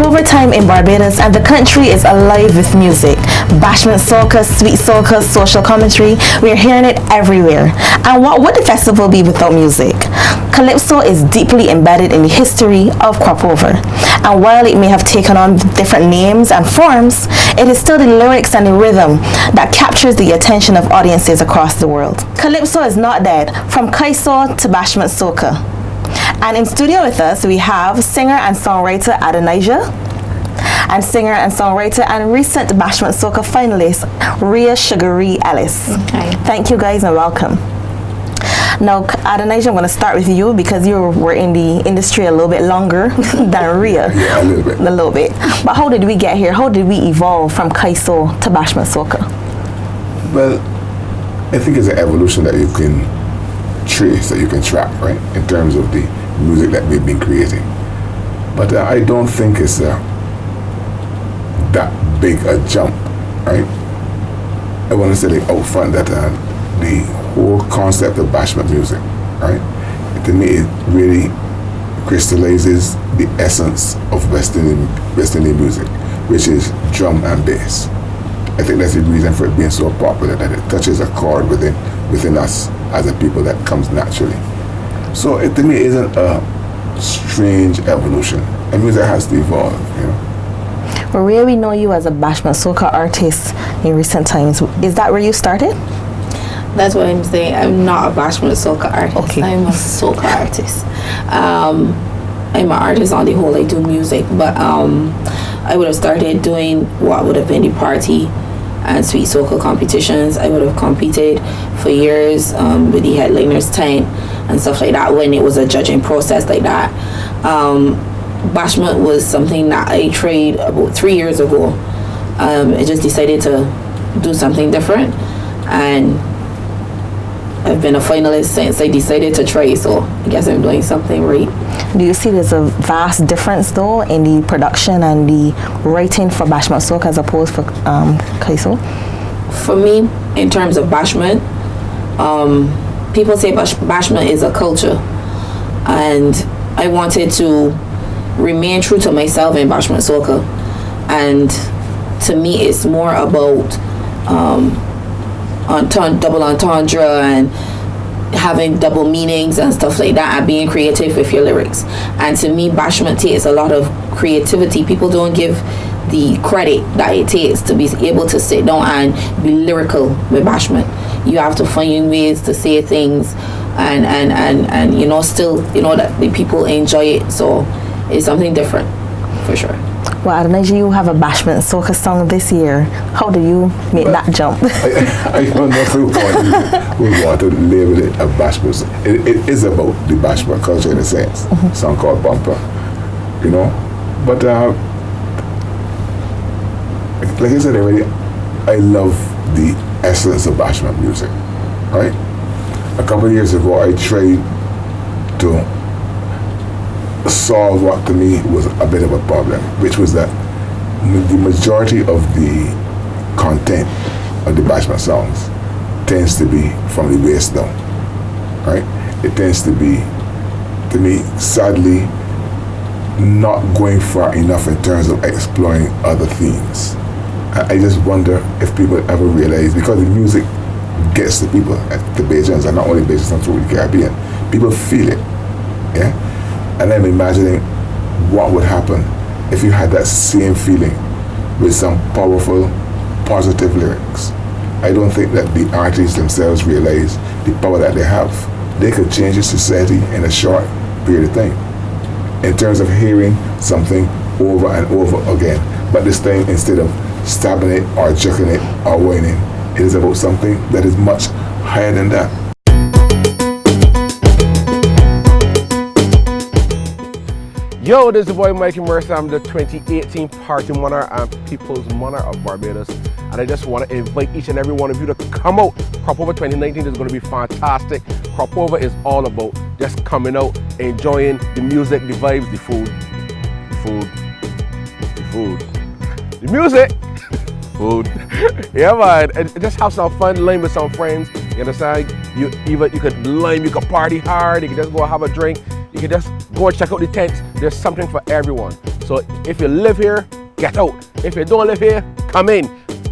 crossover time in Barbados and the country is alive with music. Bashment soca, sweet soca, social commentary, we are hearing it everywhere. And what would the festival be without music? Calypso is deeply embedded in the history of cropover. And while it may have taken on different names and forms, it is still the lyrics and the rhythm that captures the attention of audiences across the world. Calypso is not dead, from kaiso to bashment soca. And in studio with us, we have singer and songwriter Adonijah, and singer and songwriter and recent Bashment Soca finalist Rhea Sugahrhe Ellis. Okay. Thank you guys and welcome. Now, Adonijah, I'm going to start with you because you were in the industry a little bit longer than Rhea. Yeah, a little bit. A little bit. But how did we get here? How did we evolve from kaiso to Bashment Soca? Well, I think it's an evolution that you can trace, that you can track, right, in terms of the music that we've been creating. But I don't think it's that big a jump, right? I want to say like out front that the whole concept of bashment music, right, to me it really crystallizes the essence of West Indian music, which is drum and bass. I think that's the reason for it being so popular, that it touches a chord within us as a people that comes naturally. So it to me isn't a strange evolution. And music has to evolve, you know. Well, Rhea, we know you as a Bashment Soca artist in recent times. Is that where you started? That's what I'm saying. I'm not a Bashment Soca artist. Okay. I'm a soca artist. I'm an artist on the whole. I do music, but I would have started doing what would have been the party and sweet soca competitions. I would have competed for years with the headliners tent and stuff like that when it was a judging process like that. Bashment was something that I tried about 3 years ago. I just decided to do something different, and I've been a finalist since I decided to try, so I guess I'm doing something right. Do you see there's a vast difference though in the production and the writing for Bashment Soca as opposed for kaiso? For me, in terms of bashment, people say bashment is a culture, and I wanted to remain true to myself in Bashment Soca, and to me it's more about double entendre and having double meanings and stuff like that, and being creative with your lyrics. And to me, bashment takes a lot of creativity. People don't give the credit that it takes to be able to sit down and be lyrical with bashment. You have to find ways to say things and you know, still, you know, that the people enjoy it. So it's something different for sure. Well, Adonijah, you have a Bashment Soca song this year. How do you make that jump? I don't know if we want to label it a bashment. It is about the bashment culture in a sense. A song called Bumper, you know. But like I said already, I love the essence of bashment music, right? A couple of years ago, I tried to solve what to me was a bit of a problem, which was that the majority of the content of the bashment songs tends to be from the waist down, right? It tends to be, to me, sadly, not going far enough in terms of exploring other themes. I just wonder if people ever realize, because the music gets to people, the Bajans, and not only Bajans, and through the Caribbean, people feel it, yeah? And I'm imagining what would happen if you had that same feeling with some powerful, positive lyrics. I don't think that the artists themselves realize the power that they have. They could change the society in a short period of time in terms of hearing something over and over again. But this time, instead of stabbing it or jerking it or whining, it is about something that is much higher than that. Yo, this is the boy Mikey Mercer. I'm the 2018 Party Monarch and People's Monarch of Barbados. And I just want to invite each and every one of you to come out. Cropover 2019 is going to be fantastic. Cropover is all about just coming out, enjoying the music, the vibes, the food, the music, food. Yeah, man. And just have some fun, lime with some friends. You understand? You could lime, you could party hard, you could just go have a drink. You can just go and check out the tents. There's something for everyone. So if you live here, get out. If you don't live here, come in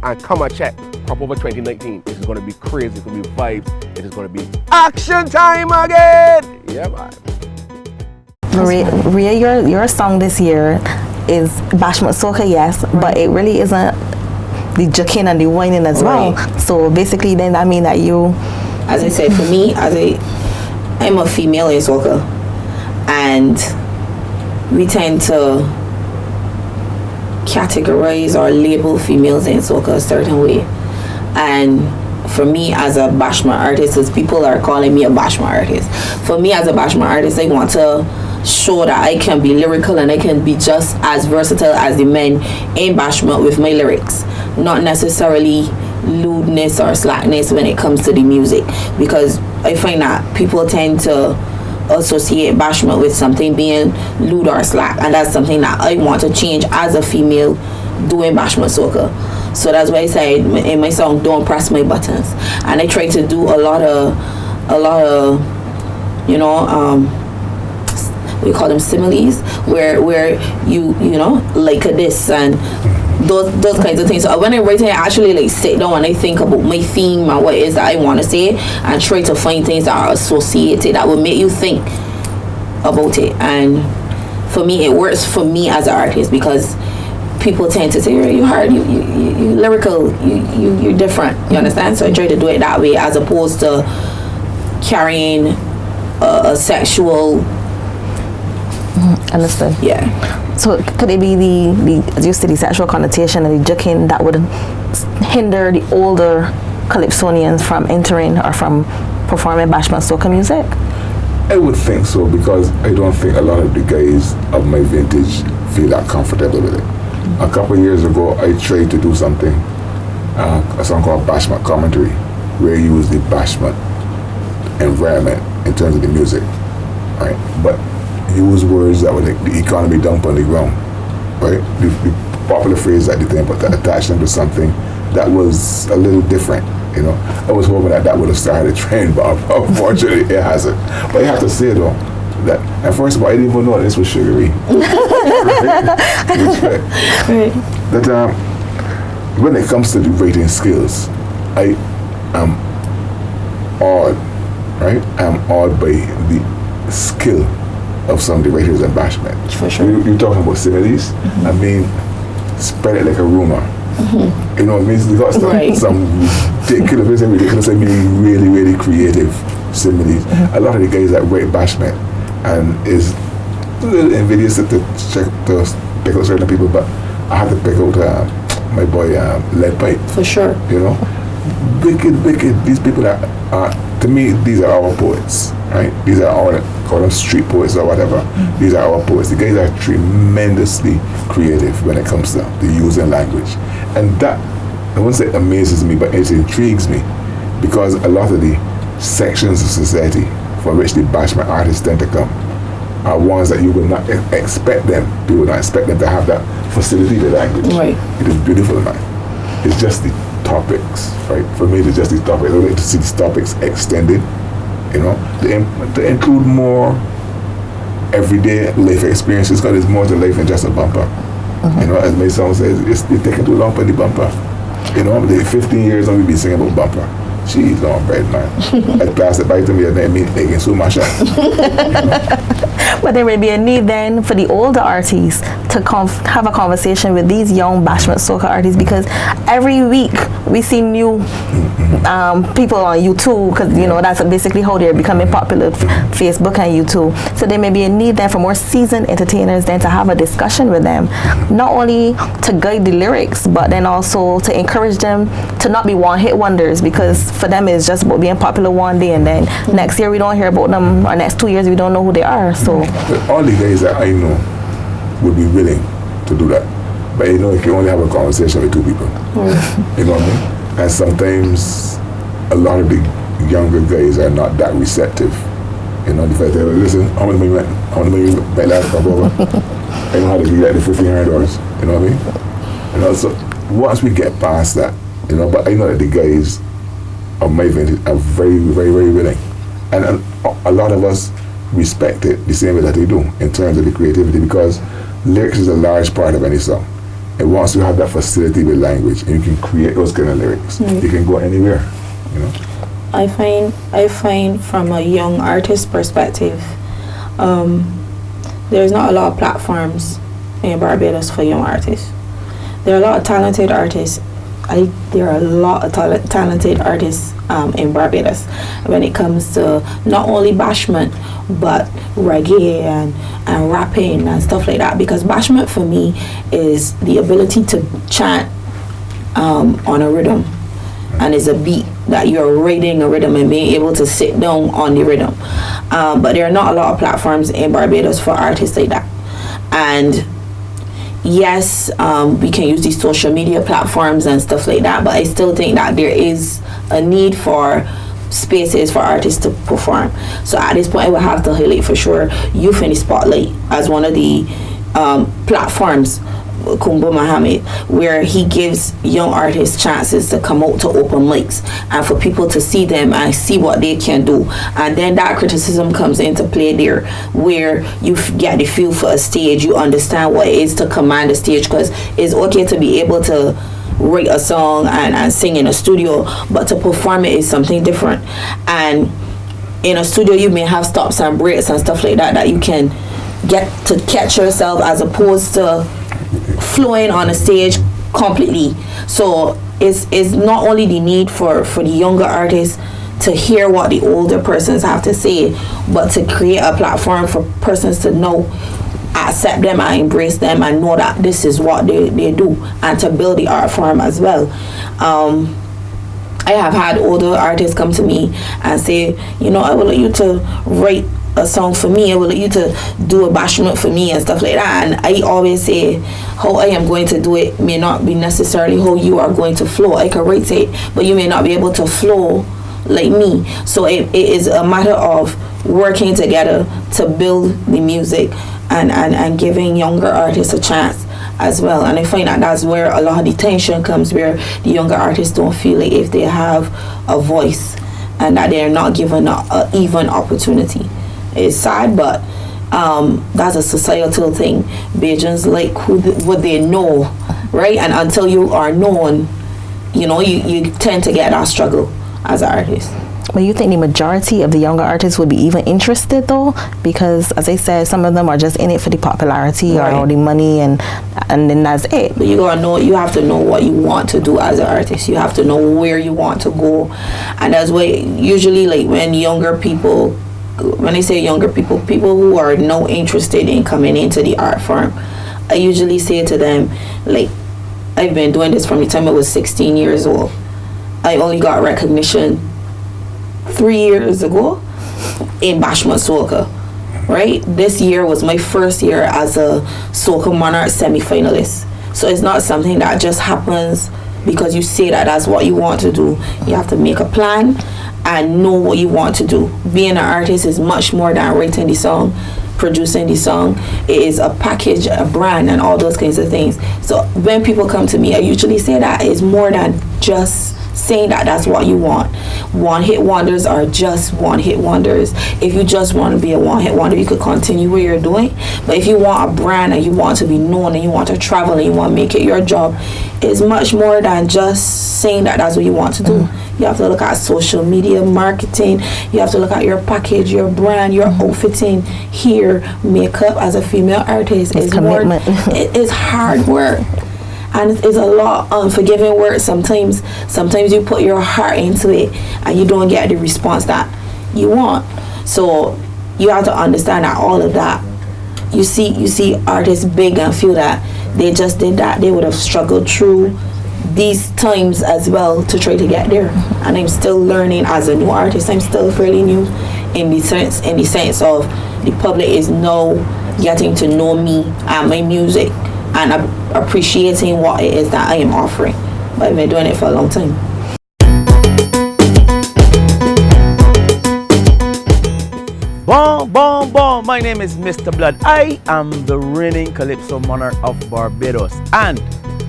and come and check. Crop Over 2019. This is going to be crazy. It's going to be vibes. It is going to be action time again. Yeah, man. Rhea, your song this year is bashment soca, yes, but it really isn't the juking and the whining as well. So basically, then that mean that you, as I said, for me, I'm a female in soca, and we tend to categorize or label females in soca a certain way. And for me as a bashment artist, as people are calling me a bashment artist, for me as a bashment artist, I want to show that I can be lyrical and I can be just as versatile as the men in bashment with my lyrics, not necessarily lewdness or slackness when it comes to the music, because I find that people tend to associate bashment with something being lewd or slack, and that's something that I want to change as a female doing bashment soca. So that's why I say in my song, don't press my buttons, and I try to do a lot of you know, we call them similes, where you know, like a this and those kinds of things. So when I write it, I actually like sit down and I think about my theme and what it is that I want to say, and try to find things that are associated that will make you think about it. And for me, it works for me as an artist, because people tend to say, you're hard, you lyrical, you're different, you understand? So I try to do it that way, as opposed to carrying a sexual. Understood. Yeah. So could it be the as you said, the sexual connotation and the juking that would hinder the older Calypsonians from entering or from performing bashment soca music? I would think so, because I don't think a lot of the guys of my vintage feel that comfortable with it. A couple of years ago, I tried to do something, a song called Bashment Commentary, where you use the bashment environment in terms of the music, right? But use words that were like the economy dump on the ground, right? The popular phrase at the time, but to attach them to something that was a little different, you know. I was hoping that would have started a trend, but unfortunately it hasn't. But you have to say though, that, and first of all, I didn't even know this was Sugahrhe. Right? That when it comes to the writing skills, I am awed, right? I'm awed by the skill of some of the writers in bashment. For sure. You're talking about similes. I mean, spread it like a rumor. You know what I mean? They got some ridiculous, I mean, really, really creative similes. A lot of the guys that write bashment and is a little envious to pick out certain people, but I had to pick out my boy Lead Pipe. For sure. You know? Wicked. These people that are, to me, these are our poets, right? These are our, call them street poets or whatever. These are our poets. The guys are tremendously creative when it comes to the using language. And that, I wouldn't say amazes me, but it intrigues me, because a lot of the sections of society for which the bashment artists tend to come are ones that you would not expect them. People would not expect them to have that facility with language. Right. It is beautiful, man. It's just the topics, right? For me, it's just the topics. I would like to see these topics extended, you know, to include more everyday life experiences, because there's more to life than just a bumper. You know, as my song says, it's taking too long for the bumper. You know, the 15 years on we be singing about bumper. She's long bread, man. I passed it by to me and I mean, they get so much up. But there may be a need then for the older artists to have a conversation with these young bashment soca artists, because every week we see new people on YouTube, because you know that's basically how they're becoming popular, Facebook and YouTube. So there may be a need then for more seasoned entertainers then to have a discussion with them, not only to guide the lyrics, but then also to encourage them to not be one-hit wonders, because for them it's just about being popular one day and then next year we don't hear about them, or next 2 years we don't know who they are. So but all the guys that I know would be willing to do that, but you know, you can only have a conversation with two people. You know what I mean? And sometimes a lot of the younger guys are not that receptive. You know, the fact that, listen, how many money my last come over? I know how to do that, the $1,500, you know what I mean? You know, so once we get past that, you know, but I know that the guys of my vintage are very, very, very willing. And a lot of us respect it the same way that they do in terms of the creativity, because lyrics is a large part of any song. And once you have that facility with language, and you can create those kind of lyrics, you can go anywhere, you know. I find from a young artist perspective, there's not a lot of platforms in Barbados for young artists. There are a lot of talented artists. There are a lot of talented artists in Barbados when it comes to not only bashment but reggae and rapping and stuff like that, because bashment for me is the ability to chant on a rhythm, and it's a beat that you're rating a rhythm and being able to sit down on the rhythm, but there are not a lot of platforms in Barbados for artists like that. And yes, we can use these social media platforms and stuff like that, but I still think that there is a need for spaces for artists to perform. So at this point, I would have to highlight for sure Youth in the Spotlight as one of the platforms, Kumbo Mohammed, where he gives young artists chances to come out to open mics and for people to see them and see what they can do. And then that criticism comes into play there, where you get the feel for a stage, you understand what it is to command a stage, because it's okay to be able to write a song and sing in a studio, but to perform it is something different. And in a studio you may have stops and breaks and stuff like that you can get to catch yourself, as opposed to flowing on a stage completely. So it's not only the need for the younger artists to hear what the older persons have to say, but to create a platform for persons to know, accept them and embrace them and know that this is what they do, and to build the art form as well. I have had older artists come to me and say, you know, I would like you to write a song for me, I would like you to do a bashment for me and stuff like that. And I always say, how I am going to do it may not be necessarily how you are going to flow. I can write it, but you may not be able to flow like me. So it is a matter of working together to build the music and giving younger artists a chance as well. And I find that that's where a lot of the tension comes, where the younger artists don't feel like if they have a voice and that they're not given an even opportunity. It's sad, but that's a societal thing. Bajans like what they know, right? And until you are known, you know, you tend to get that struggle as an artist. But you think the majority of the younger artists would be even interested though? Because as I said, some of them are just in it for the popularity or the money, and then that's it. But you have to know what you want to do as an artist. You have to know where you want to go. And that's why usually, like, when younger people, when I say younger people who are now interested in coming into the art form, I usually say to them, like, I've been doing this from the time I was 16 years old. I only got recognition 3 years ago in bashment soca, right? This year was my first year as a Soca Monarch semi-finalist. So it's not something that just happens because you say that that's what you want to do. You have to make a plan and know what you want to do. Being an artist is much more than writing the song, producing the song. It is a package, a brand, and all those kinds of things. So when people come to me, I usually say that it's more than just saying that that's what you want. One-hit wonders are just one-hit wonders. If you just want to be a one-hit wonder, you could continue what you're doing. But if you want a brand and you want to be known and you want to travel and you want to make it your job, it's much more than just saying that that's what you want to do. You have to look at social media marketing. You have to look at your package, your brand, your outfitting, hair, makeup as a female artist. It's commitment. It's hard work. And it's a lot of unforgiving work sometimes. Sometimes you put your heart into it and you don't get the response that you want. So you have to understand that all of that. You see artists big and feel that they just did that. They would have struggled through these times as well to try to get there. And I'm still learning as a new artist. I'm still fairly new in the sense of the public is now getting to know me and my music and appreciating what it is that I am offering. But I've been doing it for a long time. Boom, boom, boom. My name is Mr. Blood. I am the reigning Calypso monarch of Barbados. And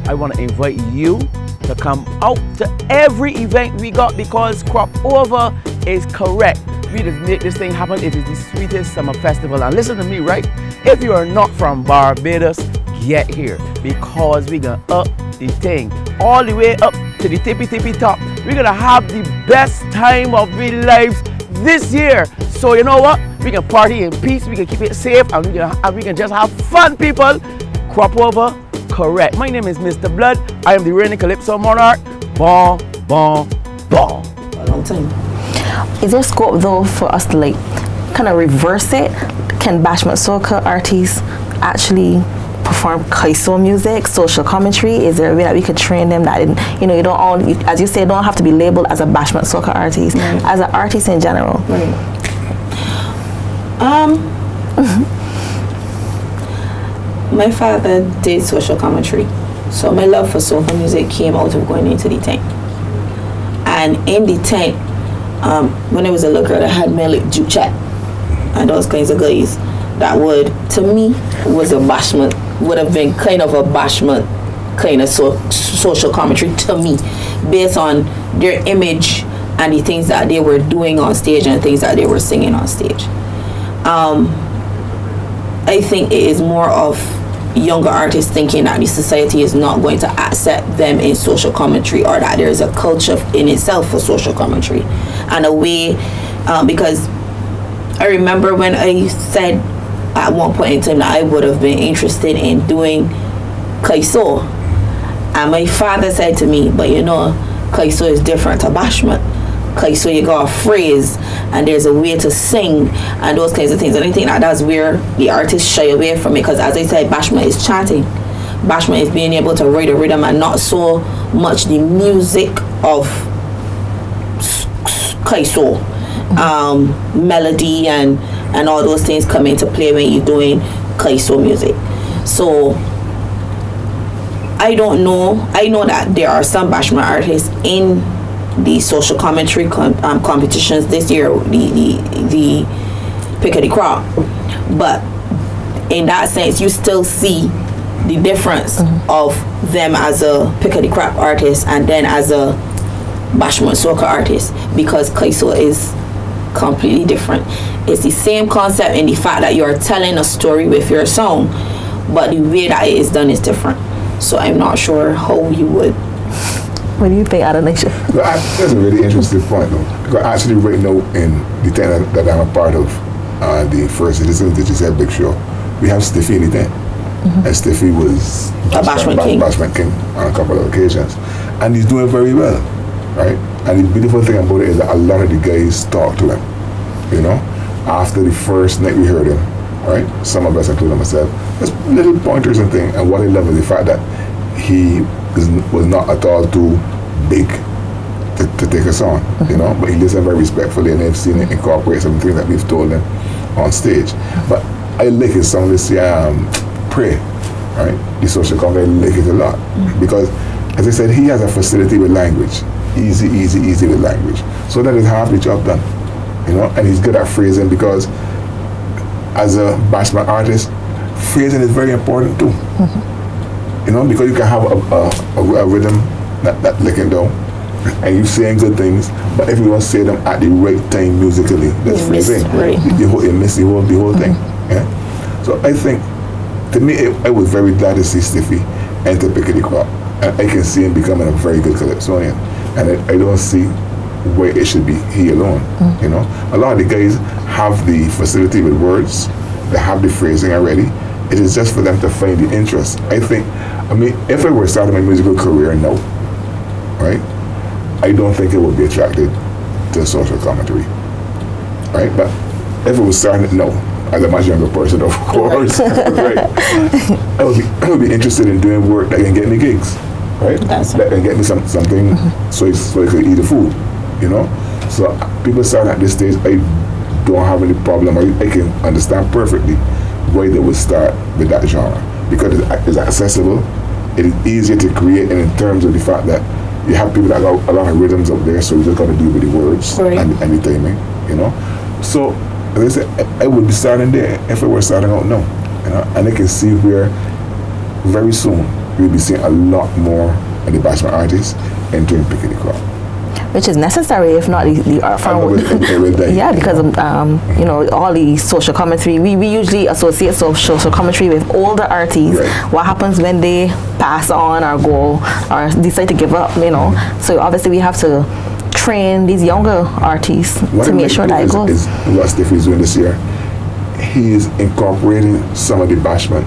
I want to invite you to come out to every event we got, because crop over is correct. we just make this thing happen. It is the sweetest summer festival. And listen to me, right? If you are not from Barbados, get here because we're gonna up the thing all the way up to the tippy top. We're gonna have the best time of our lives this year. So you know what? We can party in peace. We can keep it safe, and we can just have fun, people. Crop over, correct. My name is Mr. Blood. I am the reigning Calypso monarch. Bon, bon, bon. A long time. Is there scope though for us to like kind of reverse it? Can bashment soca artists actually perform kaiso music, social commentary? Is there a way that we could train them that, you know, you don't all, as you say, don't have to be labeled as a bashment soca artist, as an artist in general? My father did social commentary, so my love for soca music came out of going into the tent. And in the tent, when I was a little girl, I had men like juke chat and those kinds of guys that would, to me, was a bashment, would have been kind of a bashment kind of social commentary to me, based on their image and the things that they were doing on stage and things that they were singing on stage. I think it is more of younger artists thinking that the society is not going to accept them in social commentary, or that there is a culture in itself for social commentary. And a way, because I remember when I said at one point in time that I would have been interested in doing kaiso, and my father said to me, but you know, kaiso is different to bashment. Kaiso, you got a phrase and there's a way to sing and those kinds of things. And I think that that's where the artists shy away from it, because as I said, bashment is chanting. Bashment is being able to write a rhythm and not so much the music of kaiso, melody and all those things come into play when you're doing kaiso music. So I don't know. I know that there are some bashment artists in the social commentary competitions this year, the pick of the crop, but in that sense you still see the difference of them as a pick of the crop artist and then as a bashment soca artist, because kaiso is completely different. It's the same concept in the fact that you are telling a story with your song, but the way that it is done is different. So I'm not sure how you would. What do you think, Adonijah? That's a really interesting point, though. Because actually, right now in the tent that I'm a part of, the First Citizens that you said Big Show, we have Stiffy in the tent, and Stiffy was a bashment king on a couple of occasions, and he's doing very well, right? And the beautiful thing about it is that a lot of the guys talk to him. You know, after the first night we heard him, right? Some of us, including myself, there's little pointers and things, and what I love is the fact that he was not at all too big to take us on, you know, but he listened very respectfully, and they've seen it incorporate some things that we've told him on stage. But I like his song, this Pray, right? The social commentary, I like it a lot, because as I said, he has a facility with language, easy with language, so that is half the job done, you know. And he's good at phrasing, because as a bashment artist, phrasing is very important too. You know, because you can have a rhythm that licking down, and you saying good things, but if you don't say them at the right time musically, that's phrasing. You miss the whole thing. Yeah. So I think, to me, I was very glad to see Stiffy enter Pickety Crop, and I can see him becoming a very good calypsonian, and I don't see where it should be he alone. You know, a lot of the guys have the facility with words, they have the phrasing already. It is just for them to find the interest. I think, if I were starting my musical career now, right, I don't think it would be attracted to social commentary, right? But if it was starting now, as a much younger person, of course, right, I would be interested in doing work that can get me gigs, right? That can get me something so I could eat the food, you know? So people starting at this stage, I don't have any problem. I can understand perfectly why they would start with that genre, because it's accessible, it is easier to create, and in terms of the fact that you have people that got a lot of rhythms up there, so you just got to deal with the words and the timing, you know. So as I said, I would be starting there if I were starting out now, you know. And I can see where very soon we'll be seeing a lot more of the bashment artists entering Pickety Crop. which is necessary, if not the art form. Yeah, because you know, all the social commentary, we usually associate social commentary with older artists. Right. What happens when they pass on or go or decide to give up, you know? So obviously we have to train these younger artists to make sure that it goes. What Steve is doing this year, he is incorporating some of the bashment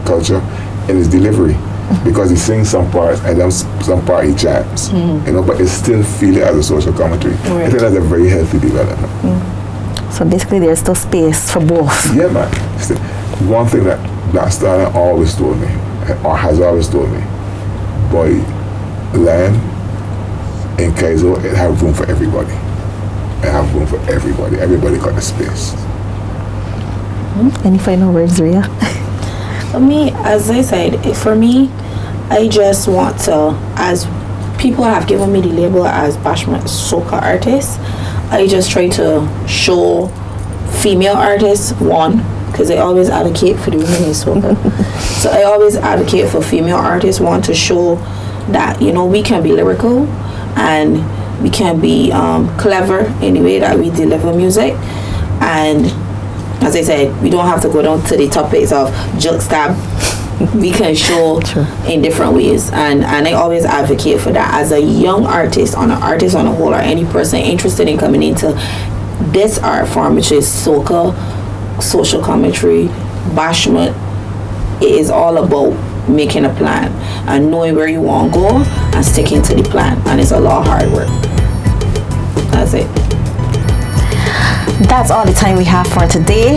culture in his delivery, because he sings some parts and then some part he chants, you know, but it's still feeling as a social commentary. Right. I think that's a very healthy development. So basically there's still space for both. Yeah, man. One thing that Black Stallion always told me, or has always told me, boy, land in kaiso, it have room for everybody. It have room for everybody. Everybody got the space. Any final words, Rhea? For me, as I said, for me, I just want to, as people have given me the label as bashment soca artist, I just try to show female artists, one, because I always advocate for the women in soca. So I always advocate for female artists, one, to show that, you know, we can be lyrical and we can be clever in the way that we deliver music. And as I said, we don't have to go down to the topics of joke stab. We can show in different ways, and I always advocate for that as a young artist, on an artist on a whole, or any person interested in coming into this art form, which is soca, social commentary, bashment. It is all about making a plan and knowing where you want to go and sticking to the plan, and it's a lot of hard work. That's it. That's all the time we have for today.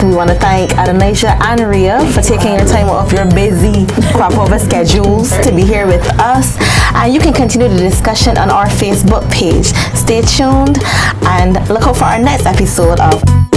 We want to thank Adonijah and Rhea for taking your time off your busy crossover schedules to be here with us. And you can continue the discussion on our Facebook page. Stay tuned and look out for our next episode of